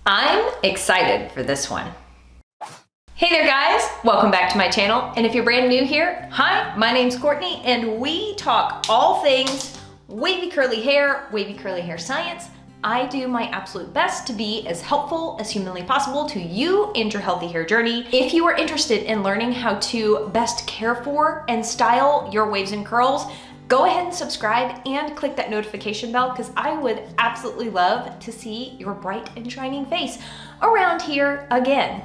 I'm excited for this one. Hey there guys, welcome back to my channel. And if you're brand new here, hi, my name's Courtney and we talk all things wavy curly hair science. I do my absolute best to be as helpful as humanly possible to you and your healthy hair journey. If you are interested in learning how to best care for and style your waves and curls, go ahead and subscribe and click that notification bell because I would absolutely love to see your bright and shining face around here again.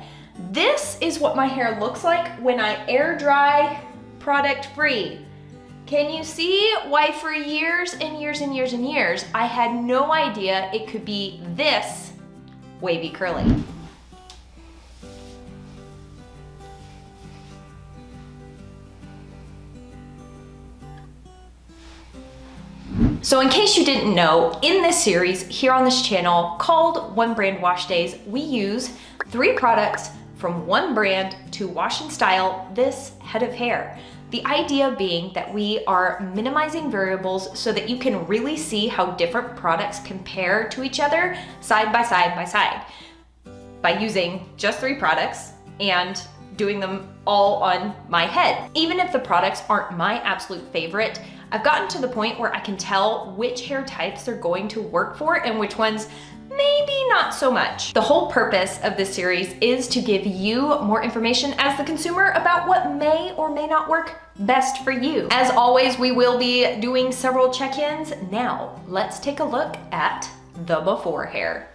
This is what my hair looks like when I air dry product free. Can you see why for years and years and years and years, I had no idea it could be this wavy curly? So in case you didn't know, in this series here on this channel called One Brand Wash Days, we use 3 products from one brand to wash and style this head of hair. The idea being that we are minimizing variables so that you can really see how different products compare to each other side by side by side by using just 3 products and doing them all on my head. Even if the products aren't my absolute favorite, I've gotten to the point where I can tell which hair types they're going to work for and which ones maybe not so much. The whole purpose of this series is to give you more information as the consumer about what may or may not work best for you. As always, we will be doing several check-ins. Now, let's take a look at the before hair.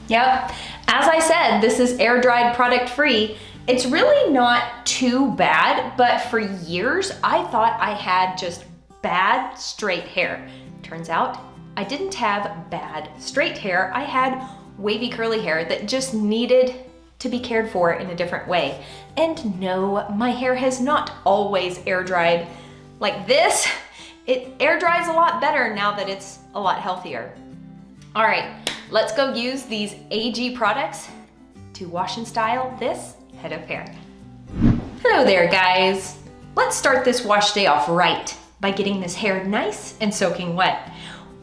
Yep, as I said, this is air dried product free. It's really not too bad, but for years I thought I had just bad straight hair. Turns out I didn't have bad straight hair. I had wavy curly hair that just needed to be cared for in a different way. And no, my hair has not always air dried like this. It air dries a lot better now that it's a lot healthier. All right, let's go use these AG products to wash and style this head of hair. Hello there guys. Let's start this wash day off right by getting this hair nice and soaking wet.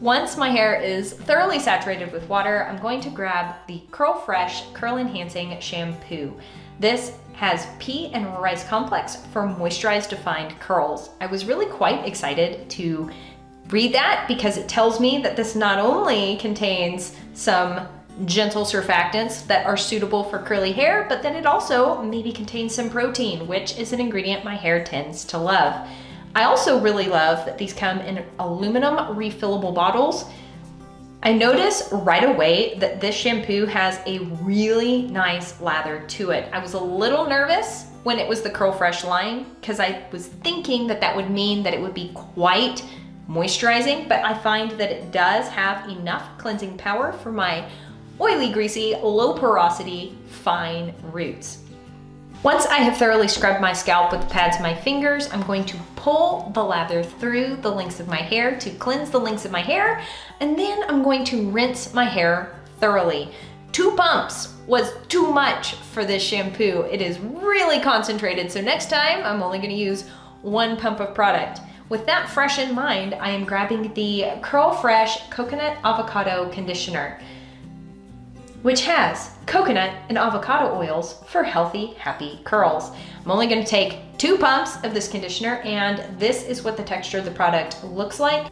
Once my hair is thoroughly saturated with water, I'm going to grab the Curl Fresh Curl Enhancing Shampoo. This has pea and rice complex for moisturized defined curls. I was really quite excited to read that because it tells me that this not only contains some gentle surfactants that are suitable for curly hair, but then it also maybe contains some protein, which is an ingredient my hair tends to love. I also really love that these come in aluminum refillable bottles. I notice right away that this shampoo has a really nice lather to it. I was a little nervous when it was the Curl Fresh line because I was thinking that that would mean that it would be quite moisturizing, but I find that it does have enough cleansing power for my oily, greasy, low porosity, fine roots. Once I have thoroughly scrubbed my scalp with the pads of my fingers, I'm going to pull the lather through the links of my hair to cleanse the links of my hair, and then I'm going to rinse my hair thoroughly. 2 pumps was too much for this shampoo. It is really concentrated, so next time I'm only going to use 1 pump of product. With that fresh in mind, I am grabbing the Curl Fresh Coconut Avocado Conditioner, which has coconut and avocado oils for healthy, happy curls. I'm only going to take 2 pumps of this conditioner, and this is what the texture of the product looks like.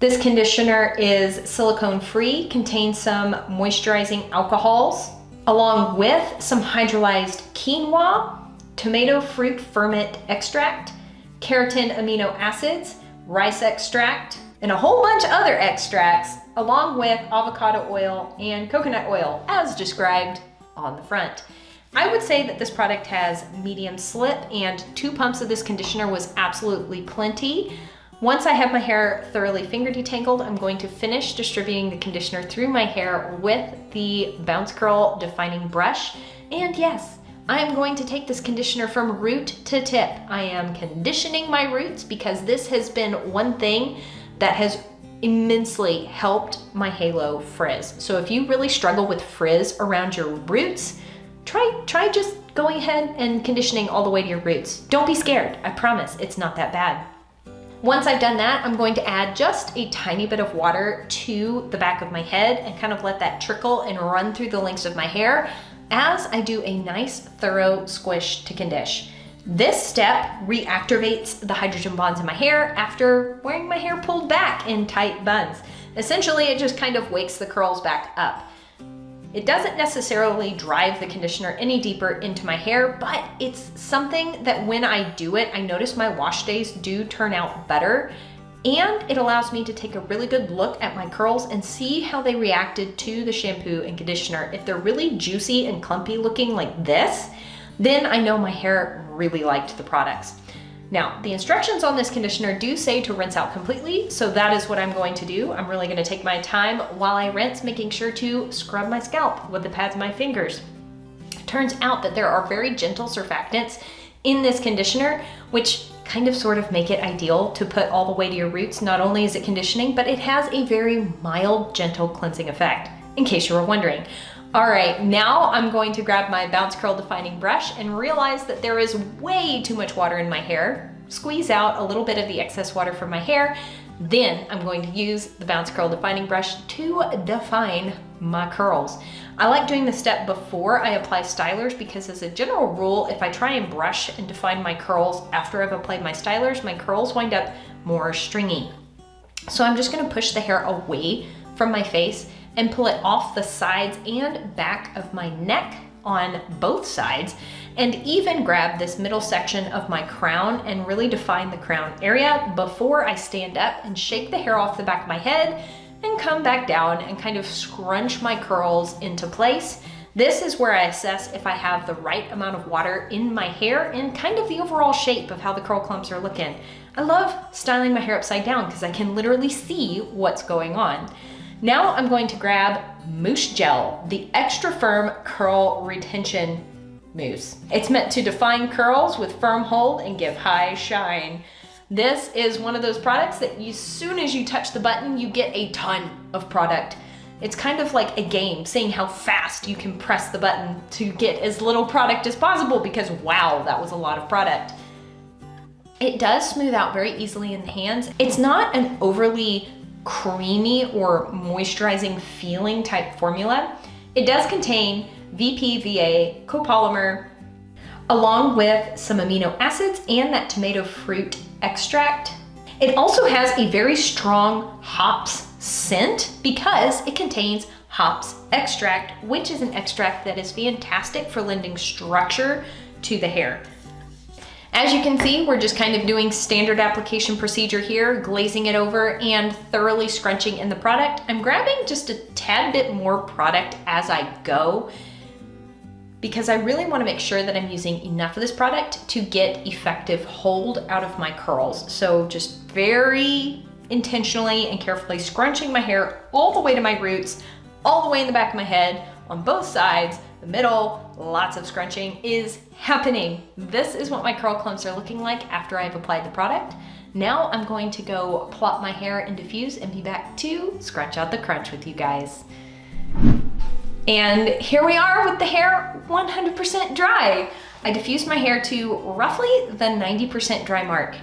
This conditioner is silicone free, contains some moisturizing alcohols, along with some hydrolyzed quinoa, tomato fruit ferment extract, keratin amino acids, rice extract, and a whole bunch of other extracts, along with avocado oil and coconut oil, as described on the front. I would say that this product has medium slip, and 2 pumps of this conditioner was absolutely plenty. Once I have my hair thoroughly finger detangled, I'm going to finish distributing the conditioner through my hair with the Bounce Curl Defining Brush. And yes, I'm going to take this conditioner from root to tip. I am conditioning my roots because this has been one thing that has immensely helped my halo frizz. So if you really struggle with frizz around your roots, try just going ahead and conditioning all the way to your roots. Don't be scared, I promise, it's not that bad. Once I've done that, I'm going to add just a tiny bit of water to the back of my head and kind of let that trickle and run through the lengths of my hair as I do a nice thorough squish to condition. This step reactivates the hydrogen bonds in my hair after wearing my hair pulled back in tight buns. Essentially, it just kind of wakes the curls back up. It doesn't necessarily drive the conditioner any deeper into my hair, but it's something that when I do it, I notice my wash days do turn out better, and it allows me to take a really good look at my curls and see how they reacted to the shampoo and conditioner. If they're really juicy and clumpy looking like this, then I know my hair really liked the products. Now, the instructions on this conditioner do say to rinse out completely, so that is what I'm going to do. I'm really gonna take my time while I rinse, making sure to scrub my scalp with the pads of my fingers. Turns out that there are very gentle surfactants in this conditioner, which kind of sort of make it ideal to put all the way to your roots. Not only is it conditioning, but it has a very mild, gentle cleansing effect, in case you were wondering. All right, now I'm going to grab my Bounce Curl Defining Brush and realize that there is way too much water in my hair. Squeeze out a little bit of the excess water from my hair. Then I'm going to use the Bounce Curl Defining Brush to define my curls. I like doing this step before I apply stylers because as a general rule, if I try and brush and define my curls after I've applied my stylers, my curls wind up more stringy. So I'm just gonna push the hair away from my face and pull it off the sides and back of my neck on both sides, and even grab this middle section of my crown and really define the crown area before I stand up and shake the hair off the back of my head and come back down and kind of scrunch my curls into place. This is where I assess if I have the right amount of water in my hair and kind of the overall shape of how the curl clumps are looking. I love styling my hair upside down because I can literally see what's going on. Now I'm going to grab Mousse Gel, the extra firm curl retention mousse. It's meant to define curls with firm hold and give high shine. This is one of those products that as soon as you touch the button, you get a ton of product. It's kind of like a game, seeing how fast you can press the button to get as little product as possible because wow, that was a lot of product. It does smooth out very easily in the hands. It's not an overly creamy or moisturizing feeling type formula. It does contain VPVA copolymer along with some amino acids and that tomato fruit extract. It also has a very strong hops scent because it contains hops extract, which is an extract that is fantastic for lending structure to the hair. As you can see, we're just kind of doing standard application procedure here, glazing it over and thoroughly scrunching in the product. I'm grabbing just a tad bit more product as I go because I really want to make sure that I'm using enough of this product to get effective hold out of my curls. So just very intentionally and carefully scrunching my hair all the way to my roots, all the way in the back of my head, on both sides, the middle, lots of scrunching is happening. This is what my curl clumps are looking like after I've applied the product. Now I'm going to go plot my hair and diffuse and be back to scrunch out the crunch with you guys. And here we are with the hair 100% dry. I diffused my hair to roughly the 90% dry mark.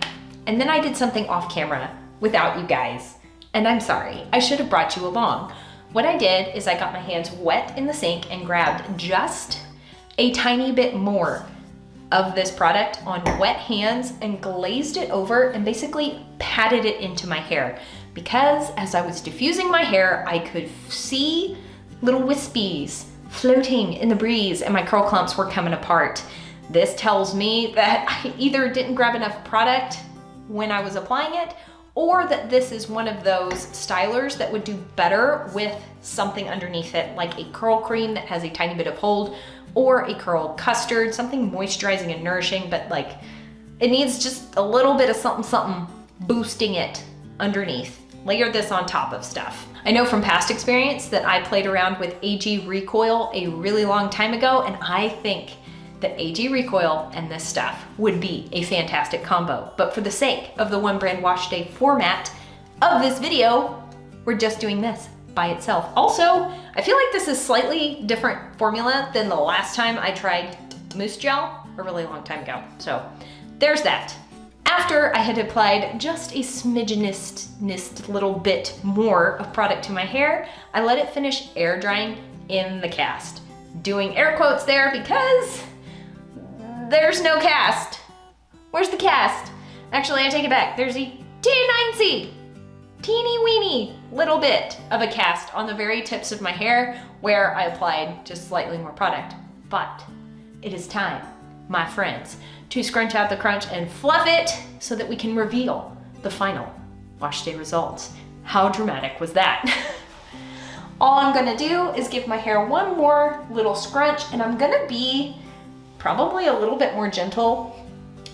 And then I did something off camera without you guys. And I'm sorry, I should have brought you along. What I did is I got my hands wet in the sink and grabbed just a tiny bit more of this product on wet hands and glazed it over and basically patted it into my hair. Because as I was diffusing my hair, I could see little wispies floating in the breeze and my curl clumps were coming apart. This tells me that I either didn't grab enough product when I was applying it, or that this is one of those stylers that would do better with something underneath it, like a curl cream that has a tiny bit of hold, or a curl custard, something moisturizing and nourishing, but like it needs just a little bit of something boosting it underneath. Layer this on top of stuff. I know from past experience that I played around with AG Recoil a really long time ago, and I think that AG Recoil and this stuff would be a fantastic combo. But for the sake of the one brand wash day format of this video, we're just doing this by itself. Also, I feel like this is slightly different formula than the last time I tried mousse gel a really long time ago. So there's that. After I had applied just a smidgenest little bit more of product to my hair, I let it finish air drying in the cast. Doing air quotes there because there's no cast. Where's the cast? Actually, I take it back. There's a teeny weeny little bit of a cast on the very tips of my hair where I applied just slightly more product. But it is time, my friends, to scrunch out the crunch and fluff it so that we can reveal the final wash day results. How dramatic was that? All I'm gonna do is give my hair one more little scrunch, and I'm gonna be probably a little bit more gentle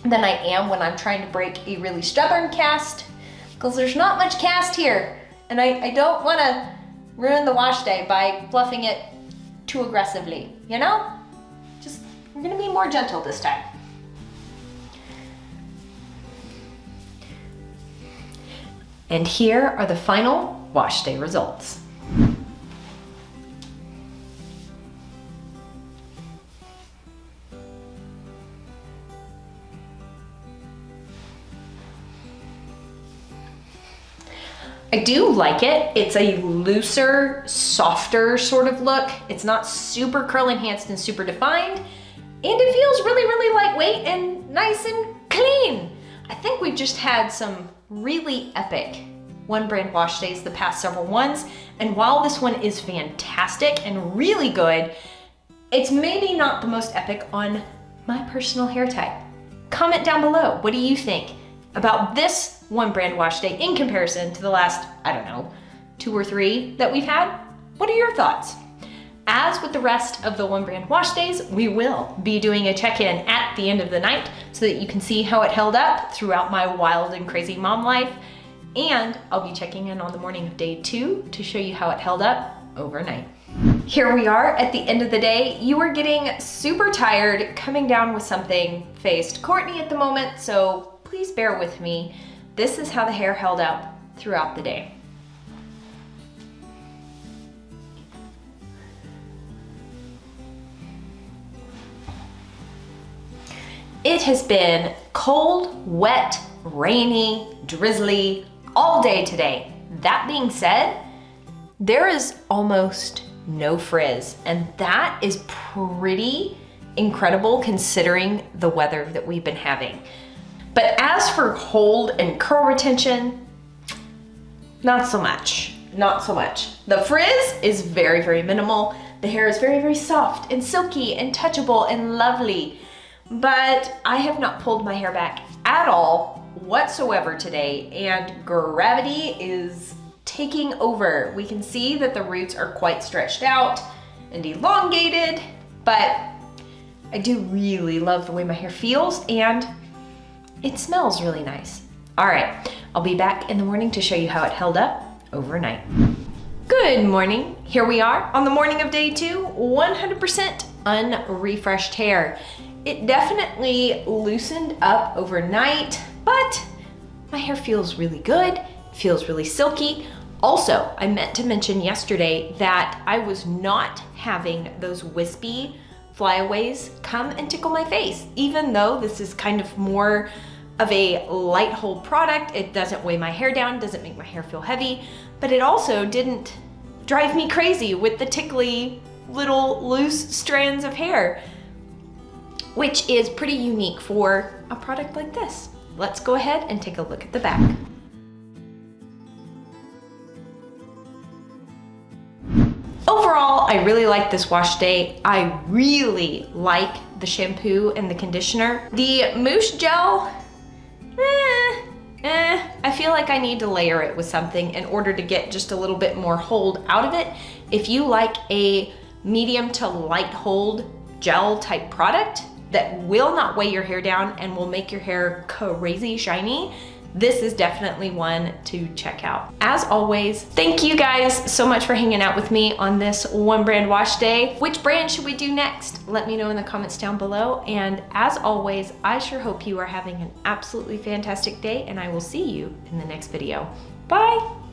than I am when I'm trying to break a really stubborn cast, because there's not much cast here, and I don't wanna ruin the wash day by fluffing it too aggressively, you know? Just, we're gonna be more gentle this time. And here are the final wash day results. I do like it. It's a looser, softer sort of look. It's not super curl enhanced and super defined. And it feels really lightweight and nice and clean. I think we've just had some really epic one brand wash days the past several ones. And while this one is fantastic and really good, it's maybe not the most epic on my personal hair type. Comment down below, what do you think about this one brand wash day in comparison to the last, I don't know, 2 or 3 that we've had? What are your thoughts? As with the rest of the one brand wash days, we will be doing a check-in at the end of the night so that you can see how it held up throughout my wild and crazy mom life. And I'll be checking in on the morning of day 2 to show you how it held up overnight. Here we are at the end of the day. You are getting super tired, coming down with something faced Courtney at the moment, so please bear with me. This is how the hair held up throughout the day. It has been cold, wet, rainy, drizzly all day today. That being said, there is almost no frizz, and that is pretty incredible considering the weather that we've been having. But as for hold and curl retention, not so much, not so much. The frizz is very minimal. The hair is very soft and silky and touchable and lovely. But I have not pulled my hair back at all whatsoever today, and gravity is taking over. We can see that the roots are quite stretched out and elongated, but I do really love the way my hair feels, and it smells really nice. All right, I'll be back in the morning to show you how it held up overnight. Good morning. Here we are on the morning of day 2, 100% unrefreshed hair. It definitely loosened up overnight, but my hair feels really good, feels really silky. Also, I meant to mention yesterday that I was not having those wispy flyaways come and tickle my face. Even though this is kind of more of a light hold product, it doesn't weigh my hair down, doesn't make my hair feel heavy, but it also didn't drive me crazy with the tickly little loose strands of hair, which is pretty unique for a product like this. Let's go ahead and take a look at the back. Overall, I really like this wash day. I really like the shampoo and the conditioner. The mousse gel, I feel like I need to layer it with something in order to get just a little bit more hold out of it. If you like a medium to light hold gel type product that will not weigh your hair down and will make your hair crazy shiny, this is definitely one to check out. As always, thank you guys so much for hanging out with me on this one brand wash day. Which brand should we do next? Let me know in the comments down below. And as always, I sure hope you are having an absolutely fantastic day, and I will see you in the next video. Bye.